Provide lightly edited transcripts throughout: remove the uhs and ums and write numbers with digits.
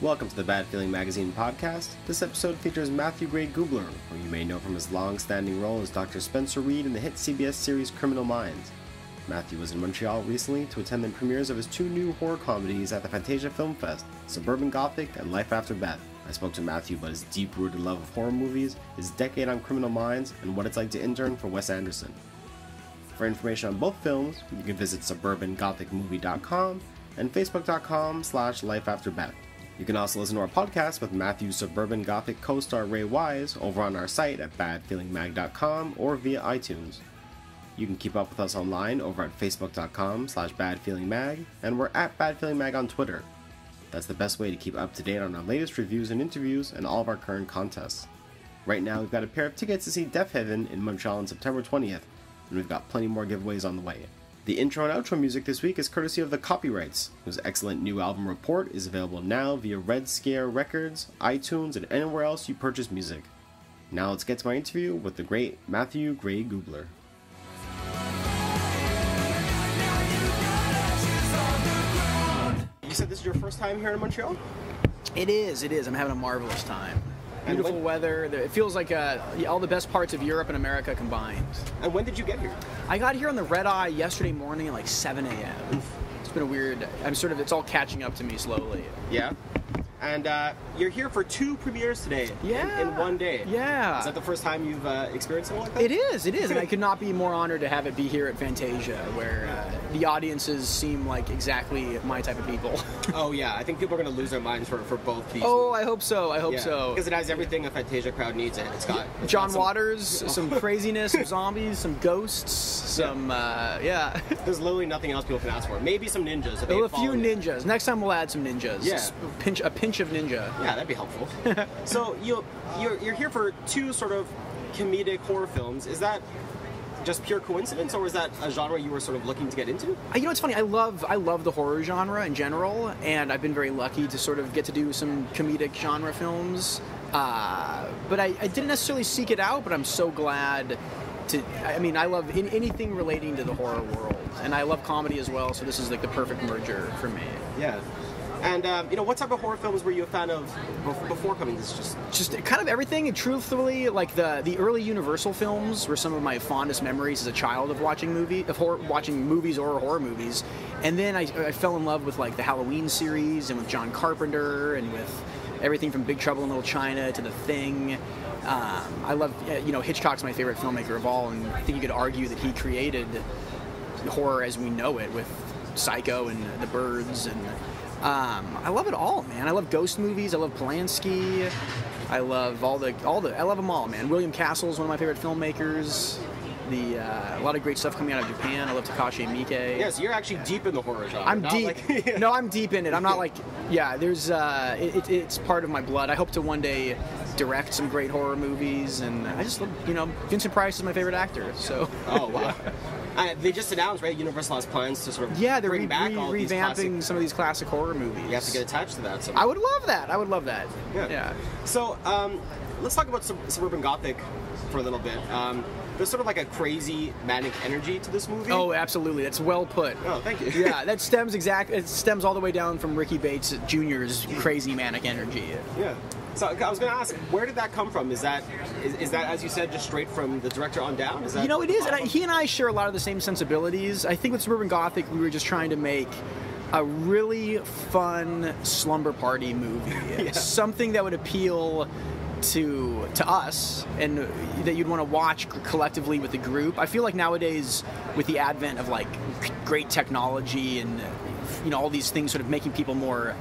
Welcome to the Bad Feeling Magazine podcast. This episode features Matthew Gray Gubler, who you may know from his long-standing role as Dr. Spencer Reed in the hit CBS series Criminal Minds. Matthew was in Montreal recently to attend the premieres of his two new horror comedies at the Fantasia Film Fest, Suburban Gothic and Life After Beth. I spoke to Matthew about his deep-rooted love of horror movies, his decade on Criminal Minds, and what it's like to intern for Wes Anderson. For information on both films, you can visit suburbangothicmovie.com and facebook.com/lifeafterbeth. You can also listen to our podcast with Matthew's Suburban Gothic co-star Ray Wise over on our site at badfeelingmag.com or via iTunes. You can keep up with us online over at facebook.com/badfeelingmag, and we're at badfeelingmag on Twitter. That's the best way to keep up to date on our latest reviews and interviews and all of our current contests. Right now, we've got a pair of tickets to see Deaf Heaven in Montreal on September 20th, and we've got plenty more giveaways on the way. The intro and outro music this week is courtesy of The Copyrights, whose excellent new album Report is available now via Red Scare Records, iTunes, and anywhere else you purchase music. Now let's get to my interview with the great Matthew Gray Gubler. You said this is your first time here in Montreal? It is. I'm having a marvelous time. Beautiful weather. It feels like all the best parts of Europe and America combined. And when did you get here? I got here on the red eye yesterday morning at like 7 a.m. It's been a weird... it's all catching up to me slowly. Yeah. And you're here for two premieres today in one day. Yeah. Is that the first time you've experienced something like that? It is. And I could not be more honored to have it be here at Fantasia, where the audiences seem like exactly my type of people. Oh, yeah. I think people are going to lose their minds for both pieces. Oh, I hope so. Because it has everything a Fantasia crowd needs. It's got John Waters, some craziness, some zombies, some ghosts, some, There's literally nothing else people can ask for. Maybe some ninjas. A few ninjas. Next time we'll add some ninjas. Yeah. A pinch of ninja. Yeah, that'd be helpful. So you're here for two sort of comedic horror films. Is that just pure coincidence, or is that a genre you were sort of looking to get into? You know, it's funny. I love the horror genre in general, and I've been very lucky to sort of get to do some comedic genre films. But I didn't necessarily seek it out, but I'm so glad to... I love anything relating to the horror world, and I love comedy as well, so this is like the perfect merger for me. Yeah. And, what type of horror films were you a fan of before coming to this? Just kind of everything, and truthfully, like the early Universal films were some of my fondest memories as a child of watching movies or horror movies. And then I fell in love with like the Halloween series and with John Carpenter and with everything from Big Trouble in Little China to The Thing. I love, Hitchcock's my favorite filmmaker of all, and I think you could argue that he created horror as we know it with Psycho and The Birds and... I love it all, man. I love ghost movies. I love Polanski. I love I love them all, man. William Castle's one of my favorite filmmakers. A lot of great stuff coming out of Japan. I love Takashi Miike. Yeah, so you're actually deep in the horror genre. I'm deep. No, I'm deep in it. I'm not like, there's, it's part of my blood. I hope to one day direct some great horror movies, and I just love, Vincent Price is my favorite actor, so. Oh, wow. They just announced, right? Universal has plans to sort of they're bring back all these classic... some of these classic horror movies. You have to get attached to that. I would love that. Yeah. So, let's talk about Suburban Gothic for a little bit. There's sort of like a crazy, manic energy to this movie. Oh, absolutely. That's well put. Oh, thank you. Yeah, that stems all the way down from Ricky Bates Jr.'s crazy, manic energy. Yeah. So I was going to ask, where did that come from? Is that, as you said, just straight from the director on down? Is that it is. And he and I share a lot of the same sensibilities. I think with Suburban Gothic, we were just trying to make a really fun slumber party movie. Yeah. Something that would appeal to us and that you'd want to watch collectively with the group. I feel like nowadays, with the advent of like great technology and all these things sort of making people more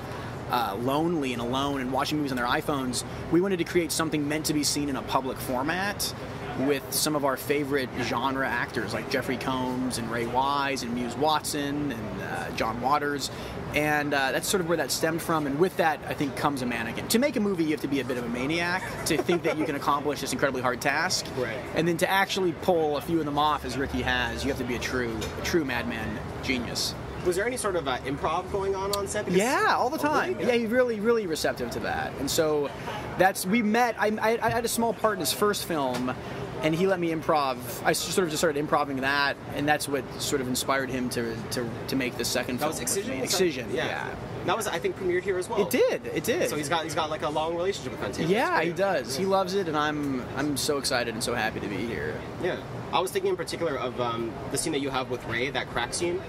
lonely and alone and watching movies on their iPhones, we wanted to create something meant to be seen in a public format with some of our favorite genre actors like Jeffrey Combs and Ray Wise and Muse Watson and John Waters, and that's sort of where that stemmed from. And with that, I think, comes a mannequin. To make a movie, you have to be a bit of a maniac to think that you can accomplish this incredibly hard task, right? And then to actually pull a few of them off, as Ricky has, you have to be a true madman genius. Was there any sort of improv going on set? Because, all the time. Really? Yeah, he's really receptive to that. And so we met. I had a small part in his first film, and he let me improv. I sort of just started improvising that, and that's what sort of inspired him to make the second film. That was Excision? Excision, yeah. That was, I think, premiered here as well. It did. So he's got like a long relationship with Fantasia. Yeah, he does. He loves it, and I'm so excited and so happy to be here. Yeah. I was thinking in particular of the scene that you have with Ray, that crack scene.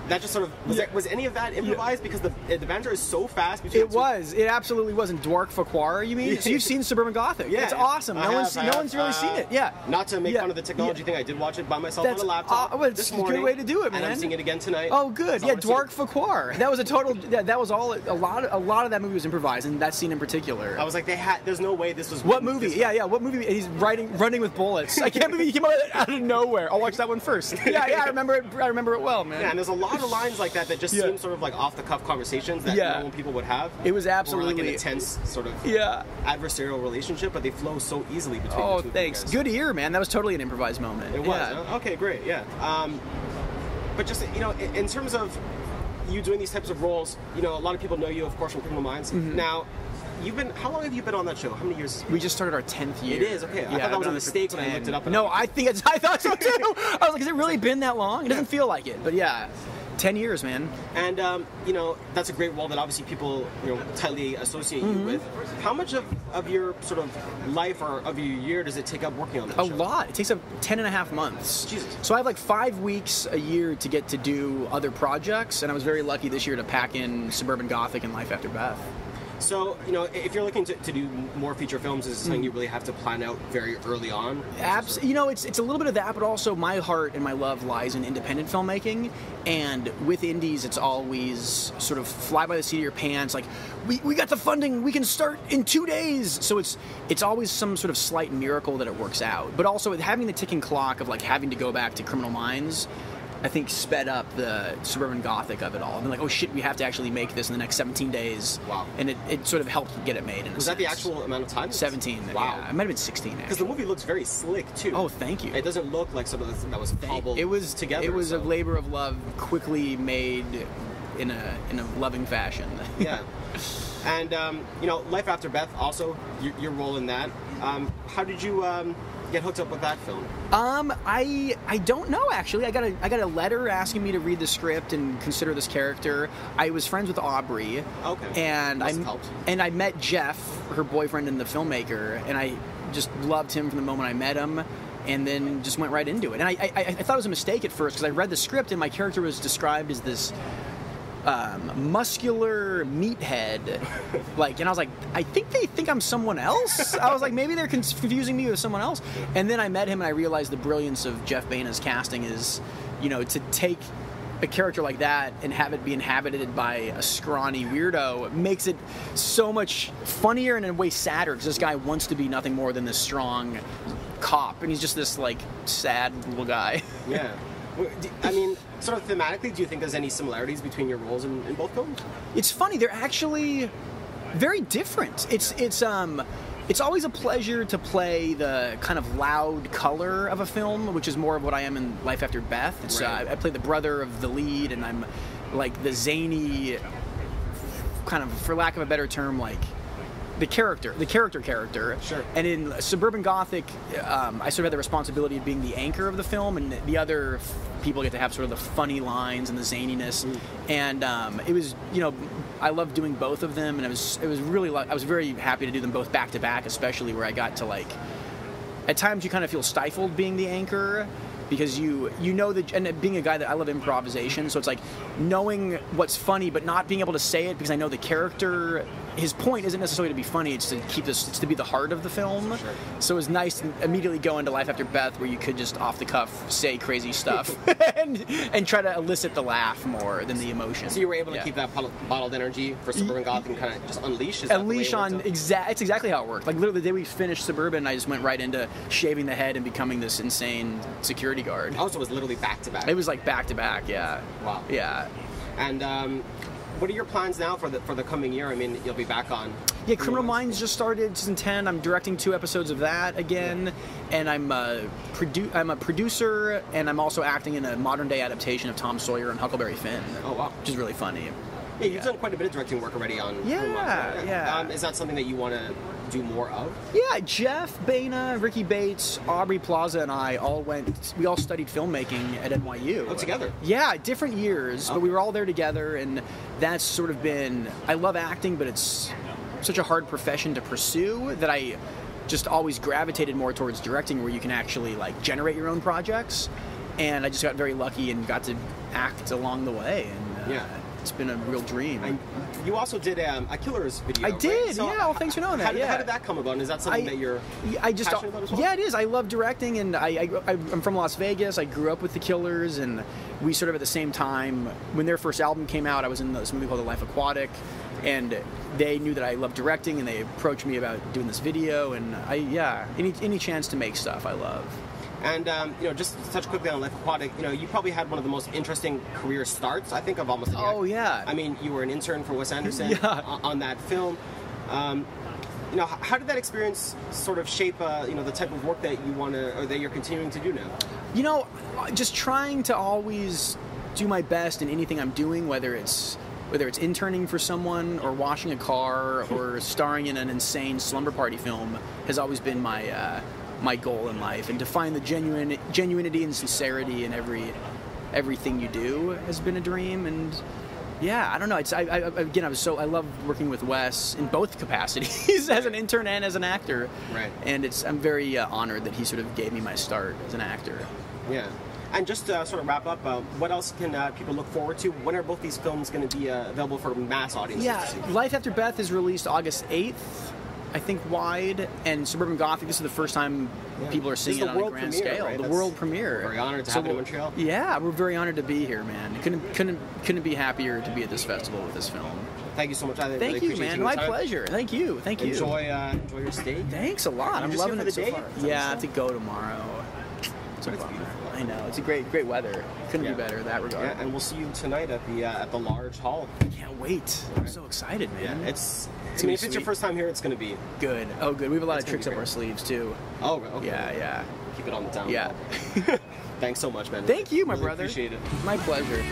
That just sort of was any of that improvised? Because the banter is so fast. It absolutely was. In Dwark Fakwara, you mean? So you've seen Suburban Gothic? Yeah, it's awesome. No one's really seen it. Yeah. Not to make fun of the technology thing, I did watch it by myself on a laptop. It's a good way to do it, man. And I'm seeing it again tonight. Oh, good. Yeah, Dwark Fakwara. That was a total. That was all. A lot of that movie was improvised, and that scene in particular. I was like, there's no way this was. What movie? Yeah. What movie? He's running with bullets. I can't believe he came out of nowhere. I'll watch that one first. Yeah. I remember it well, man. Yeah, and there's a lot of lines like that just seem sort of like off-the-cuff conversations that normal people would have. It was absolutely... Or like an intense sort of adversarial relationship, but they flow so easily between the two. Oh, thanks. Good ear, man. That was totally an improvised moment. It was. Huh? Okay, great, yeah. But just, in terms of you doing these types of roles, a lot of people know you, of course, from Criminal Minds. Mm-hmm. Now, how long have you been on that show? How many years? We just started our 10th year. It is, okay. I thought that was a mistake when I looked it up. No, I thought so too. I was like, has it really been that long? It doesn't feel like it, but yeah. 10 years, man. And, that's a great role that obviously people, tightly associate you with. How much of your sort of life or of your year does it take up working on that show? A lot. It takes up 10 and a half months. Jesus. So I have like 5 weeks a year to get to do other projects, and I was very lucky this year to pack in Suburban Gothic and Life After Beth. So, if you're looking to do more feature films, is it something you really have to plan out very early on? Absolutely. It's a little bit of that, but also my heart and my love lies in independent filmmaking. And with indies, it's always sort of fly by the seat of your pants. Like, we got the funding, we can start in 2 days. So it's always some sort of slight miracle that it works out. But also having the ticking clock of like having to go back to Criminal Minds, I think sped up the Suburban Gothic of it all. I'm like, oh shit, we have to actually make this in the next 17 days. Wow. And it sort of helped get it made. Was that the actual amount of time? 17. Wow. Yeah, it might have been 16, actually. Because the movie looks very slick, too. Oh, thank you. It doesn't look like something that was cobbled together. It was a labor of love, quickly made in a loving fashion. Yeah. And, Life After Beth, also, your role in that. How did you... get hooked up with that film? I don't know, actually. I got a letter asking me to read the script and consider this character. I was friends with Aubrey. Okay. And I met Jeff, her boyfriend and the filmmaker, and I just loved him from the moment I met him, and then just went right into it. And I thought it was a mistake at first, because I read the script and my character was described as this muscular meathead, and I was like, I think they think I'm someone else. I was like, maybe they're confusing me with someone else. And then I met him and I realized the brilliance of Jeff Baina's casting is, to take a character like that and have it be inhabited by a scrawny weirdo makes it so much funnier and in a way sadder, because this guy wants to be nothing more than this strong cop, and he's just this sad little guy. Yeah. I mean, sort of thematically, do you think there's any similarities between your roles in both films? It's funny, they're actually very different. It's always a pleasure to play the kind of loud color of a film, which is more of what I am in Life After Beth. Right. I play the brother of the lead, and I'm like the zany, kind of, for lack of a better term, the character. Sure. And in Suburban Gothic, I sort of had the responsibility of being the anchor of the film, and the other people get to have sort of the funny lines and the zaniness. And it was, I loved doing both of them, and it was really, I was very happy to do them both back to back, especially where I got to at times you kind of feel stifled being the anchor, because you know that, and being a guy that I love improvisation, so it's like knowing what's funny but not being able to say it because I know the character, his point isn't necessarily to be funny, it's to keep this, it's to be the heart of the film. Sure. So it was nice to immediately go into Life After Beth where you could just off the cuff say crazy stuff and try to elicit the laugh more than the emotion. So you were able to keep that bottled energy for Suburban Gothic and kind of just unleash? It's exactly how it worked. Literally the day we finished Suburban, I just went right into shaving the head and becoming this insane security guard. Oh, so it was literally back to back. It was back to back, yeah. Wow. Yeah. And what are your plans now for the coming year? I mean, you'll be back on. Yeah, Criminal Minds just started season 10. I'm directing 2 episodes of that again, and I'm a producer, and I'm also acting in a modern day adaptation of Tom Sawyer and Huckleberry Finn. Oh wow, which is really funny. Yeah, you've done quite a bit of directing work already on. Yeah. Is that something that you want to do more of? Yeah, Jeff Baina, Ricky Bates, Aubrey Plaza, and I we all studied filmmaking at NYU. Oh, together? Yeah, different years, but we were all there together, and that's sort of been, I love acting, but it's such a hard profession to pursue that I just always gravitated more towards directing, where you can actually like generate your own projects. And I just got very lucky and got to act along the way, and it's been a real dream. And you also did a Killers video. I did, right? So yeah. Well, thanks for knowing that. How did that come about? And is that something that you're passionate about as well? Yeah, it is. I love directing, and I'm from Las Vegas. I grew up with the Killers, and we sort of at the same time, when their first album came out, I was in this movie called The Life Aquatic, and they knew that I loved directing, and they approached me about doing this video, and any chance to make stuff I love. And just to touch quickly on Life Aquatic, you probably had one of the most interesting career starts, I think, of almost any actor. Yeah. I mean, you were an intern for Wes Anderson on that film. How did that experience sort of shape the type of work that you want to, or that you're continuing to do now? Just trying to always do my best in anything I'm doing, whether it's interning for someone or washing a car or starring in an insane slumber party film, has always been my goal in life, and to find the genuinity and sincerity in everything you do has been a dream. And I don't know. I love working with Wes in both capacities, as an intern and as an actor. Right. And I'm very honored that he sort of gave me my start as an actor. Yeah. And just to sort of wrap up, what else can people look forward to? When are both these films going to be available for mass audiences to see? Life After Beth is released August 8th. I think wide, and Suburban Gothic, this is the first time people are seeing it on a grand scale. Right? The world premiere. Very honored to have it in Montreal. Yeah, we're very honored to be here, man. Couldn't be happier to be at this festival with this film. Thank you so much. I really Thank you, man. My pleasure. Thank you. Enjoy your stay. Thanks a lot. I'm loving it so far. Yeah, I have to go tomorrow. It's beautiful. I know. It's a great weather. Couldn't be better in that regard. Yeah, and we'll see you tonight at the large hall. I can't wait. I'm so excited, man. Yeah, if it's your first time here, it's going to be good. Oh, good. We have a lot of tricks up our sleeves too. Oh, okay. Yeah. Keep it on the down. Yeah. Thanks so much, man. Thank you, my really brother. Appreciate it. My pleasure.